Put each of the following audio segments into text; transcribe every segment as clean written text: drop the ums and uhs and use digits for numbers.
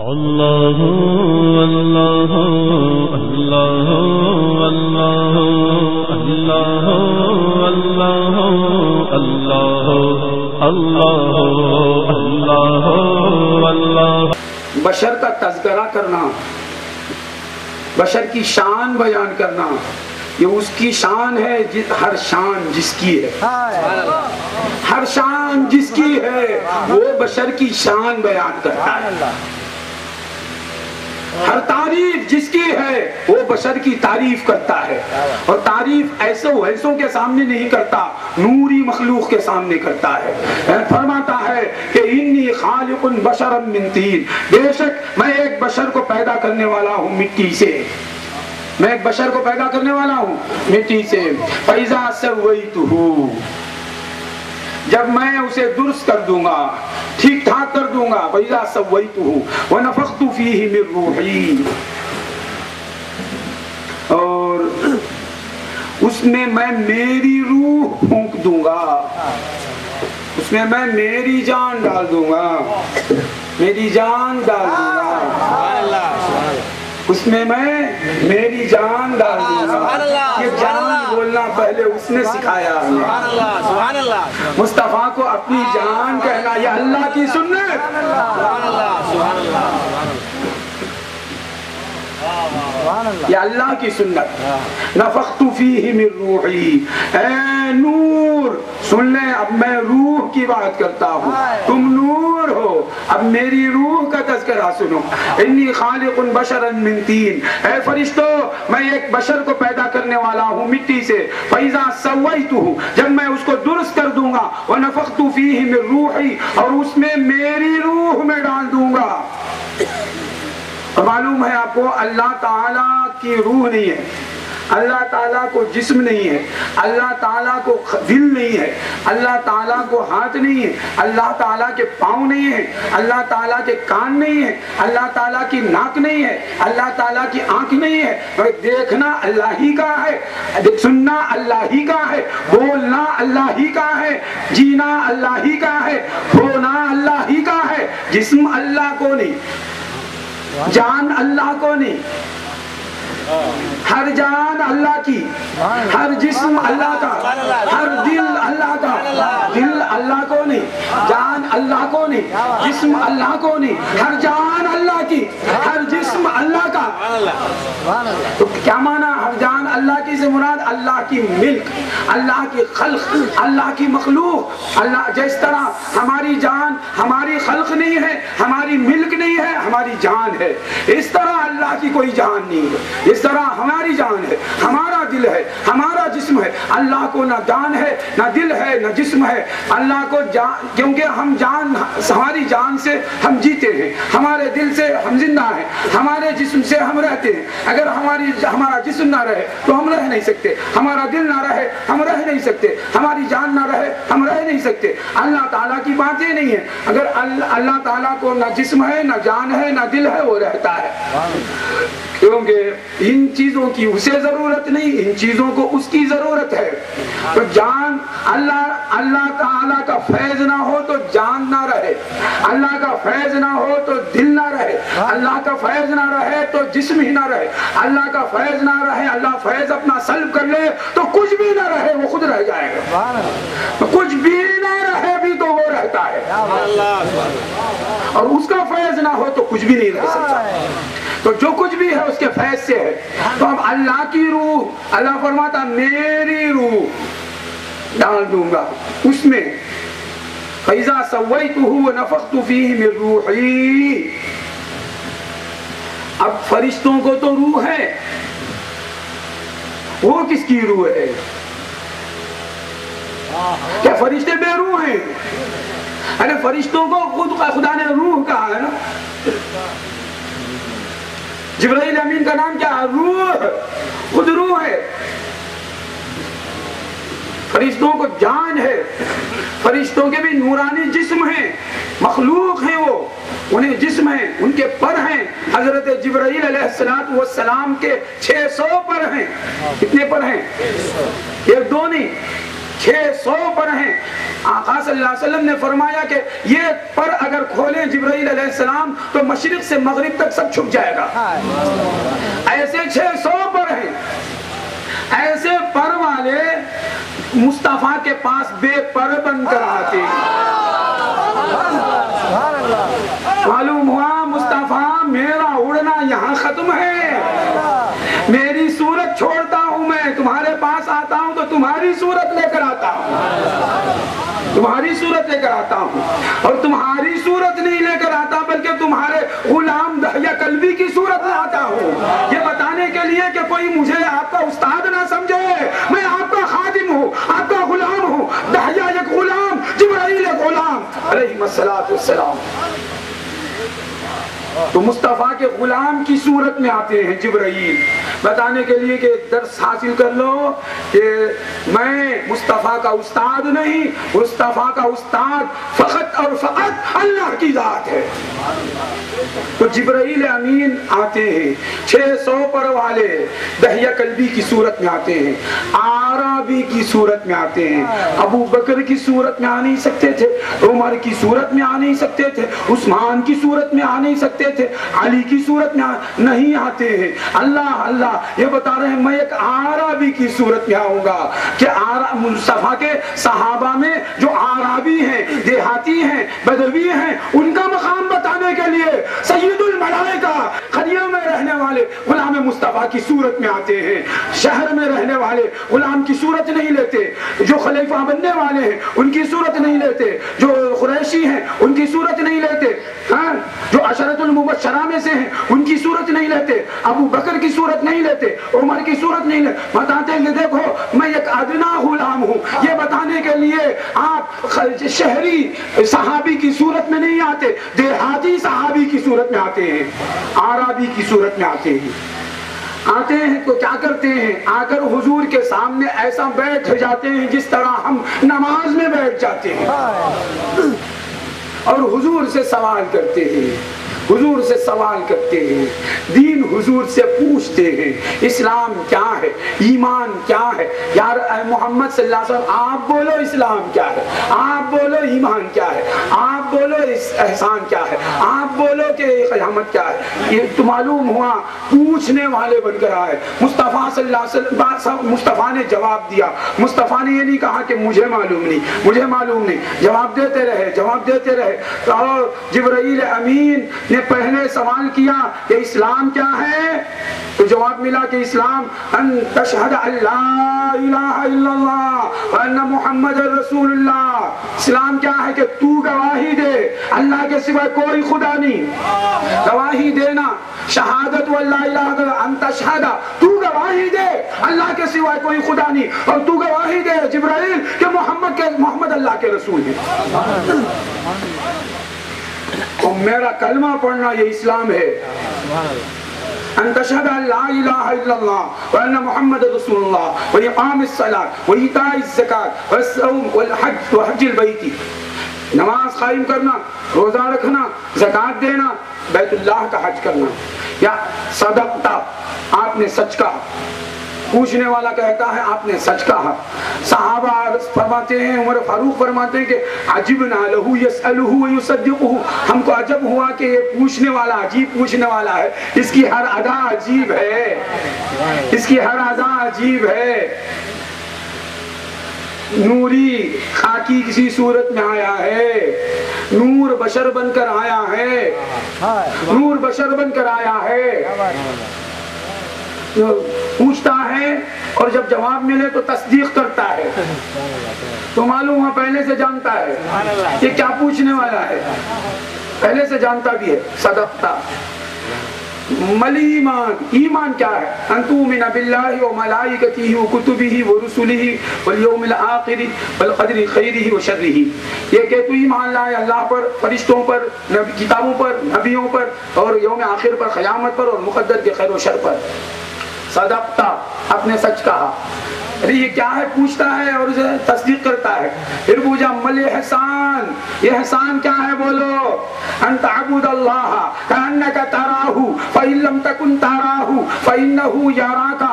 اللہ اللہ اللہ اللہ اللہ اللہ اللہ اللہ اللہ اللہ۔ بشر کا تذکرہ کرنا، بشر کی شان بیان کرنا، یہ اس کی شان ہے، ہر شان جس کی ہے، ہر شان جس کی ہے وہ بشر کی شان بیان کرتا ہے۔ ہر تعریف جس کی ہے وہ بشر کی تعریف کرتا ہے، اور تعریف ایسوں کے سامنے نہیں کرتا، نوری مخلوق کے سامنے کرتا ہے۔ فرماتا ہے کہ انی خالق بشرا من طین، بے شک میں ایک بشر کو پیدا کرنے والا ہوں مٹی سے، میں ایک بشر کو پیدا کرنے والا ہوں مٹی سے۔ فَإِذَا سَوَّيْتُهُ، جب میں اسے درست کر دوں گا، ٹھیک ٹھاک کر دوں گا۔ وَإِذَا سَوَّيْتُهُ وَنَفَخْتُ فِيهِ مِن رُوحِي، اور اس میں میری روح پھونک دوں گا، اس میں میری جان ڈال دوں گا، میری جان ڈال دوں گا، اس میں میری جان ڈال دوں گا۔ یہ جان بولنا پہلے اس نے سکھایا ہے، مصطفیٰ کو اپنی جان کہنا، یہ اللہ کی سنت، یہ اللہ کی سنت۔ نفخت فیہ من روحی، اے نور سن لیں، اب میں روح کی بات کرتا ہوں، تم نور ہو، اب میری روح کا تذکرہ سنو۔ انی خالق بشرا من طین، اے فرشتو میں ایک بشر کو پیدا کرنے والا ہوں مٹی سے۔ فَإِذَا سَوَّيْتُهُ، جب میں اس کو درست کر دوں گا، وَنَفَخْتُ فِيهِ مِن رُوحِي، اور اس میں میری روح میں ڈال دوں گا۔ معلوم ہے آپ کو اللہ تعالیٰ کی روح نہیں ہے، اللہ تعالیٰ کو جسم نہیں ہے، اللہ تعالیٰ کو دل نہیں ہے، اللہ تعالیٰ کو ہاتھ نہیں ہے، اللہ تعالیٰ کے پاؤں نہیں ہے، اللہ تعالیٰ کے کان نہیں ہے، اللہ تعالیٰ کی ناک نہیں ہے، اللہ تعالیٰ کی آنکھ نہیں ہے۔ دیکھنا اللہ ہی کا ہے، سننا اللہ ہی کا ہے، بولنا اللہ ہی کا ہے، جینا اللہ ہی کا ہے، ہونا اللہ ہی کا ہے۔ جسم اللہ کو نہیں، جان اللہ کو نہیں، ہر جان اللہ کی، ہر جسم اللہ کا، ہر دل اللہ کا، دل اللہ کو نہیں، جان اللہ کو نہیں، جسم اللہ کو نہیں، ہر جان اللہ کی، ہر جسم اللہ کا۔ تو کیا مانا ہر جان اللہ کی سے مراد اللہ کی ملک، اللہ کی خلق، اللہ کی مخلوق۔ اللہ جس طرح ہماری جان ہماری خلق نہیں ہے، ہماری ملک نہیں ہے، ہماری جان ہے، اس طرح اللہ کی کوئی جان نہیں ہے، اس طرح ہماری جان ہے، ہمارا دل ہے، ہمارا جسم ہے۔ اللہ کو نہ جان ہے، نہ دل ہے، نہ جسم ہے۔ اللہ کو جان، کیونکہ ہم جان، ہماری جان سے ہم جیتے ہیں، ہمارے دل سے ہم زندہ ہیں، ہمارے جسم سے ہم رہتے ہیں۔ اگر ہمارا جسم نہ رہے تو ہم رہ نہیں سکتے، ہمارا دل نہ رہے ہم رہ نہیں سکتے، ہماری جان نہ رہے ہم رہ نہیں سکتے۔ اللہ تعالیٰ کی بات یہ نہیں ہے، اگر اللہ تعالیٰ کو نہ جسم ہے، نہ جان ہے، نہ دل ہے، وہ رہتا ہے، کیونکہ ان چیزوں کی اسے ضرورت نہیں، ان چیزوں کو اس کی ضرورت ہے۔ تو جان، اللہ تعالیٰ کا فیض نہ ہو تو جان نہ رہے، اللہ کا فیض نہ ہو تو دل نہ رہے، اللہ کا فیض نہ رہے تو جسم ہی نہ رہے، اللہ کا فیض نہ رہے، اللہ فیض اپنا سلب کر لے تو کچھ بھی نہ رہے، وہ خود رہ جائے گا۔ کچھ بھی نہ رہے بھی تو وہ رہتا ہے، اور اس کا فیض نہ ہو تو کچھ بھی نہیں رہ سکتا۔ تو جو کچھ بھی ہے اس کے فیض سے ہے۔ تو اب اللہ کی روح، اللہ فرماتا میری روح ڈال دوں گا اس میں۔ فَإِذَا سَوَّيْتُهُ وَنَفَخْتُ فِيهِ مِن رُوحِي، اب فرشتوں کو تو روح ہے، وہ کس کی روح ہے؟ کیا فرشتے بے روح ہیں؟ ارے فرشتوں کو خود خدا نے روح کہا ہے نا۔ جبرائیل امین کا نام کیا ہے؟ روح، خود روح ہے۔ فرشتوں کو جان ہے، فرشتوں کے بھی نورانی جسم ہیں، مخلوق ہیں، وہ انہیں جسم ہیں، ان کے پر ہیں۔ حضرت جبرائیل علیہ السلام کے 600 پر ہیں۔ کتنے پر ہیں؟ ایک دو نہیں، 600 پر ہیں. آقا صلی اللہ علیہ وسلم نے فرمایا کہ یہ پر اگر کھولیں جبرائیل علیہ السلام تو مشرق سے مغرب تک سب چھپ جائے گا. ایسے 600 پر ہیں. ایسے پر والے مصطفیٰ کے پاس بے پر بن کر آتے ہیں. معلوم ہوا مصطفیٰ میرا اڑنا یہاں ختم ہے. میری صورت چھوڑتا ہوں میں, تمہارے پاس آتا ہوں تو تمہاری صورت لے کر آتا ہوں, تمہاری صورت لے کر آتا ہوں. اور تمہاری صورت نہیں لے کر آتا بلکہ تمہارے غلام دہیا کلبی کی صورت لے آتا ہوں, یہ بتانے کے لیے کہ کوئی مجھے آپ کا استاد نہ سمجھے. میں آپ کا خادم ہوں, آپ کا غلام ہوں. دہیا ایک غلام, جبرائیل ایک غلام علیہ الصلوۃ والسلام. تو مصطفیٰ کے غلام کی صورت میں آتے ہیں جبرائیل, بتانے کے لیے کہ درس حاصل کر لو کہ میں مصطفیٰ کا استاد نہیں, مصطفیٰ کا استاد فقط اور فقط اللہ کی ذات ہے. تو جبرائیل امین آتے ہیں 600 پر والے, دہیا کلبی کی صورت میں آتے ہیں, عربی کی صورت میں آتے ہیں. ابو بکر کی صورت میں آ نہیں سکتے تھے, عمر کی صورت میں آ نہیں سکتے تھے, عثمان کی صورت میں آ نہیں سکتے تھے, علی کی صورت میں نہیں آتے ہیں. اللہ اللہ یہ بتا رہے ہیں میں ایک عربی کی صورت میں آؤں گا کہ مصطفیٰ کے صحابہ میں جو عربی ہیں, دیہاتی ہیں, بدوی ہیں, ان کا مقام بتانے کے لیے سید الملائکہ قریوں میں رہنے والے غلام مصطفیٰ کی صورت میں آتے ہیں. شہر میں رہنے والے غلام کی صورت نہیں لیتے, جو خلیفہ بننے والے ہیں ان کی صورت نہیں لیتے, جو قریشی ہیں ان کی صورت نہیں لیتے, ہاں جو عشرۃ المبشرہ میں سے ہیں ان کی صورت نہیں لیتے, ابو بکر کی صورت نہیں لیتے, عمر کی صورت نہیں لیتے. بتاتے ہیں کہ دیکھو میں ایک ادنا غلام ہوں. یہ بتانے کے لیے آپ شہری صحابی کی صورت میں نہیں آتے, دیہاتی صحابی کی صورت میں آتے ہیں, عربی کی صورت میں آتے ہیں. آتے ہیں تو کیا کرتے ہیں, آ کر حضور کے سامنے ایسا بیٹھ جاتے ہیں جس طرح ہم نماز میں بیٹھ جاتے ہیں, اور حضور سے سوال کرتے ہیں, حضور سے سوال کرتے ہیں, دین حضور سے پوچھتے ہیں. اسلام کیا ہے, ایمان کیا ہے, یار اے محمد صلی اللہ علیہ وسلم آپ بولو اسلام کیا ہے, آپ بولو ایمان کیا ہے, آپ بولو احسان کیا ہے, آپ بولو کہ قیامت کیا ہے. یہ تو معلوم ہوا پوچھنے والے بن کر آئے. مصطفیٰ صلی اللہ علیہ وسلم, مصطفیٰ نے جواب دیا. مصطفیٰ نے یہ نہیں کہا کہ مجھے معلوم نہیں, مجھے معلوم نہیں, جواب دیتے رہے, جواب دیتے رہے. اور جبرائیل امین نے پہلے سوال کیا کہ اسلام کیا ہے, تو جواب ملا کہ اسلام ان تشہد ان لا الہ الا اللہ وان محمد رسول اللہ. اسلام کیا ہے کہ تو گواہی دے اللہ کے سوا کوئی خدا نہیں. گواہی دینا شہادت واللہ الہ الا اللہ, ان تشہد تو گواہی دے اللہ کے سوا کوئی خدا نہیں, اور تو گواہی دے جبرائیل کہ محمد اللہ کے رسول ہے. تو میرا کلمہ پڑھنا یہ اسلام ہے. ان تشہد ان لا الہ الا اللہ وان محمد رسول اللہ واقام الصلاۃ وایتاء الزکاۃ والصوم والحج وحج البیت. نماز قائم کرنا, روزہ رکھنا, زکات دینا, بیت اللہ کا حج کرنا. یا صدقتا, آپ نے سچ کہا. پوچھنے والا کہتا ہے آپ نے سچ کہا. صحابہ فرماتے ہیں, عمر فاروق فرماتے ہیں کہ عجبنا لہو یسألہ ویصدقہ, ہم کو عجب ہوا کہ یہ پوچھنے والا عجیب پوچھنے والا ہے, اس کی ہر ادا عجیب ہے, اس کی ہر ادا عجیب ہے. نوری خاکی کسی صورت میں آیا ہے, نور بشر بن کر آیا ہے, نور بشر بن کر آیا ہے. پوچھتا ہے اور جب جواب ملے تو تصدیق کرتا ہے. تو معلوم ہے پہلے سے جانتا ہے یہ کیا پوچھنے والا ہے, پہلے سے جانتا بھی ہے. صدقتا. ملی ایمان, ایمان کیا ہے, ان تؤمن باللہ وملائکتہ وکتبہ ورسلہ والیوم الآخر والقدر خیرہ وشرہ. یہ کہ تو ایمان لائے اللہ پر, فرشتوں پر, کتابوں پر, نبیوں پر, اور یوم آخر پر, قیامت پر, اور مقدر کے خیر و شر پر. صدقتا, اپنے سچ کہا. ارے یہ کیا ہے پوچھتا ہے اور اسے تصدیق کرتا ہے. پھر پوچھا مل احسان, یہ احسان کیا ہے بولو. ان تعبد اللہ کانک تراہ فان لم تکن تراہ فَإِنَّهُ يَرَاكَ،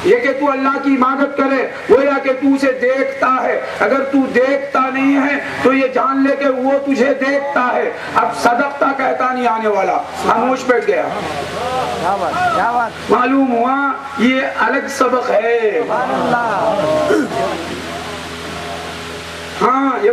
یہ کہ تو اللہ کی عبادت کرے گویا کہ تو اسے دیکھتا ہے، اگر تو دیکھتا نہیں ہے تو یہ جان لے کہ وہ تجھے دیکھتا ہے۔ اب صدقتا کہتا نہیں آنے والا، خاموش بیٹھ گیا۔ معلوم ہوا یہ الگ سبق ہے۔